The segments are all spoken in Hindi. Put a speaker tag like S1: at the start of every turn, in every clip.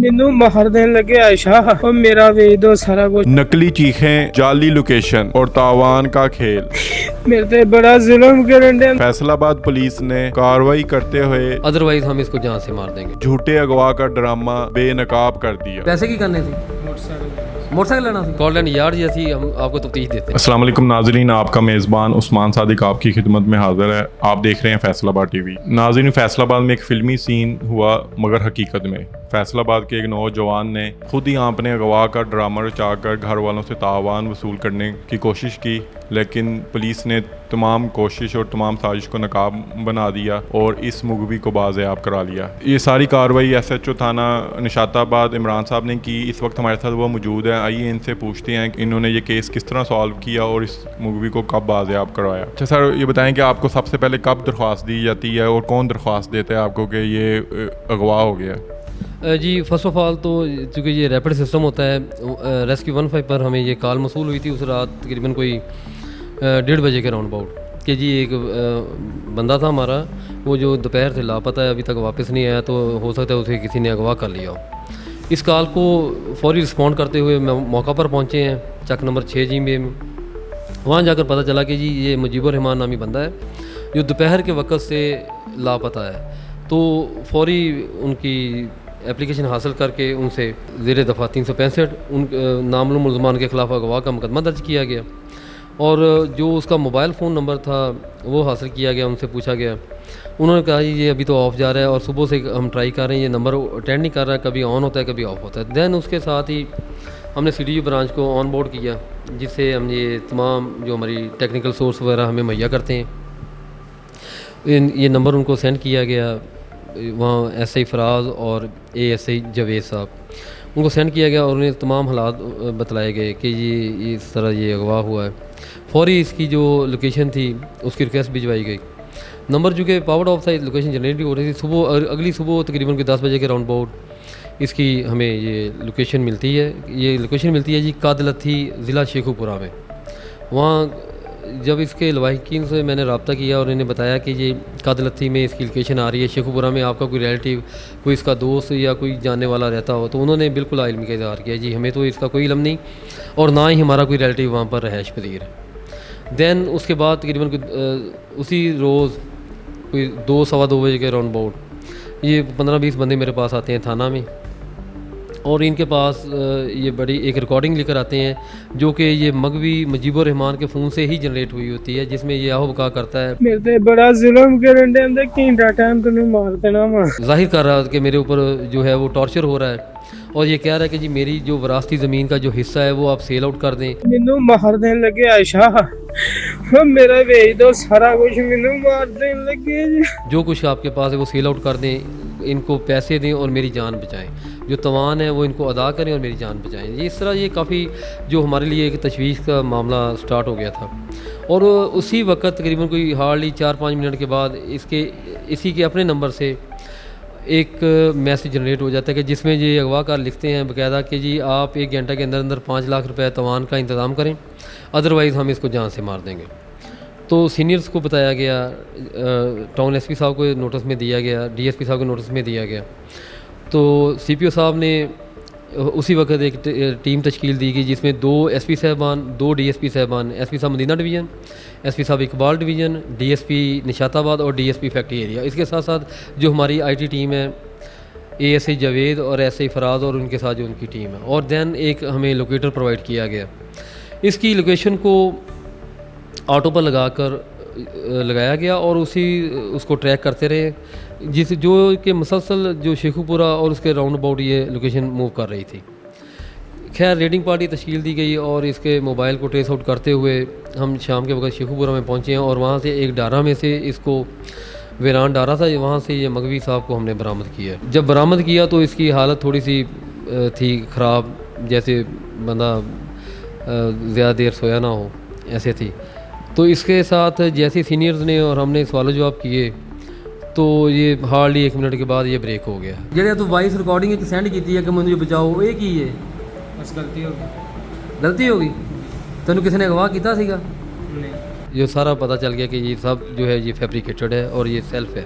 S1: ਮੈਨੂੰ ਮਾਰ ਦੇਣ लगे आयशा और मेरा भेज दो सारा कुछ।
S2: नकली चीखें, जाली लोकेशन और तावान का खेल।
S1: मेरे पे बड़ा जुल्म करन दे।
S2: फैसलाबाद पुलिस ने कार्रवाई करते हुए
S3: अदरवाइज हम इसको जान से मार देंगे।
S2: झूठे अगवा का ड्रामा बेनकाब कर दिया।
S3: पैसे की करनी थी, मोटरसाइकिल लेना थी। कॉलैंड यार्ड जैसी हम आपको तफ्तीश देते हैं।
S2: अस्सलाम वालेकुम नाज़रीन, आपका मेज़बान उस्मान सादिक आपकी खिदमत में हाजिर है। आप देख रहे हैं फैसलाबाद टीवी। नाज़रीन, फैसलाबाद में एक फिल्मी सीन हुआ, मगर हकीकत में फैसलाबाद के एक नौजवान ने खुद ही आपने अगवा का ड्रामा रचाकर घर वालों से तावान वसूल करने की कोशिश की, लेकिन पुलिस ने तमाम कोशिश और तमाम साजिश को नाकाम बना दिया और इस मुगवी को बाज़ेयाब करा लिया। ये सारी कार्रवाई SHO थाना निशाताबाद इमरान साहब ने की। इस वक्त हमारे साथ वो मौजूद हैं। आइए इनसे पूछते हैं कि इन्होंने ये केस किस तरह सॉल्व किया और इस मुगवी को कब बाज़ेयाब करवाया। अच्छा सर, ये बताएं कि आपको सबसे पहले कब दरख्वास्त दी जाती है और कौन दरख्वास्त देता है आपको कि ये अगवा हो गया?
S3: जी, फर्स्ट ऑफ ऑल तो चूँकि ये रैपिड सिस्टम होता है, रेस्क्यू 15 पर हमें ये कॉल मसूल हुई थी उस रात तकरीबन कोई 1:30 बजे के राउंड अबाउट कि जी एक बंदा था हमारा, वो जो दोपहर से लापता है, अभी तक वापस नहीं आया, तो हो सकता है उसे किसी ने अगवा कर लिया हो। इस कॉल को फौरी रिस्पॉन्ड करते हुए मौका पर पहुँचे हैं, चक नंबर 6 में। वहाँ जाकर पता चला कि जी ये मुजीबुर रहमान नामी बंदा है जो दोपहर के वक्त से लापता है। तो फौरी उनकी एप्लीकेशन हासिल करके उनसे ज़ेर दफ़ा 365 उन नामलूम मुल्ज़मान के ख़िलाफ़ अगवा का मुकदमा दर्ज किया गया और जो उसका मोबाइल फ़ोन नंबर था वो हासिल किया गया, उनसे पूछा गया। उन्होंने कहा जी ये अभी तो ऑफ़ जा रहा है और सुबह से हम ट्राई कर रहे हैं, ये नंबर अटेंड नहीं कर रहा है, कभी ऑन होता है कभी ऑफ़ होता है। दैन उसके साथ ही हमने CDU ब्रांच को ऑन बोर्ड किया, जिससे हम ये तमाम जो हमारी टेक्निकल सोर्स वगैरह हमें मुहैया करते हैं, ये नंबर उनको सेंड किया गया। वहाँ SI फराज और ASI जावेद साहब, उनको सेंड किया गया और उन्हें तमाम हालात बतलाए गए कि ये इस तरह ये अगवा हुआ है। फौरी इसकी जो लोकेशन थी उसकी रिक्वेस्ट भिजवाई गई। नंबर चूँकि पावर्ड ऑफ था, लोकेशन जनरेट हो रही थी। सुबह अगली सुबह तकरीबन कोई 10 बजे के राउंड अबाउट इसकी हमें ये लोकेशन मिलती है। ये लोकेशन मिलती है जी कादलथी ज़िला शेखुपुरा में। वहाँ जब इसके लवाहिकीन से मैंने रब्ता किया और इन्हें बताया कि ये कादलथी में इसकी लोकेशन आ रही है, शेखुपुरा में आपका कोई रिलेटिव, कोई इसका दोस्त या कोई जानने वाला रहता हो, तो उन्होंने बिल्कुल इल्म का इज़हार किया जी हमें तो इसका कोई इल्म नहीं और ना ही हमारा कोई रिलेटिव वहाँ पर रहायश पजीर है। दैन उसके बाद तकरीबन उसी रोज़ कोई 2 सवा 2 बजे के राउंड अबाउट ये 15-20 बंदे मेरे पास आते हैं थाना में और इनके पास ये बड़ी एक रिकॉर्डिंग लेकर आते हैं जो कि ये मगवी मुजीबुर रहमान के फ़ोन से ही जनरेट हुई होती है, जिसमें ये आहो बका करता है
S1: मेरे पे बड़ा जुल्म करन दे अंदर घंटा टाइम तन्नू मार देना वा।
S3: जाहिर कर रहा है कि मेरे ऊपर जो है वो टॉर्चर हो रहा है और ये कह रहा है कि जी मेरी जो वरासती ज़मीन का जो हिस्सा है वो आप सेल आउट कर दें।
S1: मैनू मार देन लगे आयशा और मेरा भेज दो सारा कुछ, मैनू मार देन लगे जी।
S3: जो कुछ आपके पास है वो सेल आउट कर दें, इनको पैसे दें और मेरी जान बचाएं, जो तवान है वो इनको अदा करें और मेरी जान बचाएं। ये इस तरह ये काफ़ी जो हमारे लिए एक तशवीश का मामला स्टार्ट हो गया था और उसी वक्त तकरीबन कोई हार्डली 4-5 मिनट के बाद इसी के अपने नंबर से एक मैसेज जनरेट हो जाता है कि जिसमें ये अगवाकार लिखते हैं बाकायदा कि जी आप 1 घंटे के अंदर अंदर 5 लाख रुपए तवान का इंतज़ाम करें, अदरवाइज़ हम इसको जान से मार देंगे। तो सीनियर्स को बताया गया, टाउन SP साहब को नोटिस में दिया गया, DSP साहब को नोटिस में दिया गया। तो CPO साहब ने उसी वक्त एक टीम तश्कील दी गई जिसमें 2 SP साहबान, 2 DSP साहबान, SP साहब मदीना डिवीज़न, SP साहब इकबाल डिवीज़न, DSP निशाताबाद और DSP फैक्ट्री एरिया। इसके साथ साथ जो हमारी IT टीम है, ASI जावेद और SI फराज और उनके साथ जो उनकी टीम है, और दैन एक हमें लोकेटर प्रोवाइड किया गया। इसकी लोकेशन को ऑटो पर लगाया गया और उसको ट्रैक करते रहे, जिस जो कि मुसलसल जो शेखुपुरा और उसके राउंड अबाउट ये लोकेशन मूव कर रही थी। खैर रेडिंग पार्टी तश्कील दी गई और इसके मोबाइल को ट्रेस आउट करते हुए हम शाम के वक्त शेखुपुरा में पहुँचे हैं और वहाँ से एक डारा में से इसको वीरान डारा था, वहाँ से ये मगवी साहब को हमने बरामद किया। जब बरामद किया तो इसकी हालत थोड़ी सी थी ख़राब, जैसे बंदा ज़्यादा देर सोया ना हो ऐसे थी। तो इसके साथ जैसे सीनियर्स ने और हमने सवाल जवाब किए तो ये हार्डली 1 मिनट के बाद ये ब्रेक हो गया। जेड़े तू वॉइस रिकॉर्डिंग सेंड की है कि मुझे बचाओ, ये की है?
S1: बस
S3: गलती हो गई। तेन किसी ने अगवा किया सीगा?
S1: नहीं।
S3: ये सारा पता चल गया कि ये सब जो है ये फैब्रिकेटेड है और ये सेल्फ है।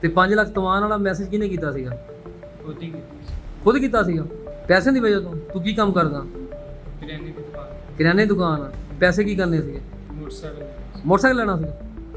S4: ਤੇ 5 ਲੱਖ ਤਵਾਨ ਵਾਲਾ ਮੈਸੇਜ ਕਿਹਨੇ ਕੀਤਾ ਸੀਗਾ? ਖੁਦ ਕੀਤਾ ਸੀਗਾ? ਪੈਸੇ ਦੀ ਵਜ੍ਹਾ ਤੋਂ? ਤੂੰ ਕੀ ਕੰਮ ਕਰਦਾ? ਕਰਿਆਨੇ ਦੀ ਦੁਕਾਨ ਆ। ਪੈਸੇ ਕੀ ਕਰਨੇ ਸੀਗੇ? ਮੋਟਰਸਾਈਕਲ ਲੈਣਾ ਸੀਗਾ।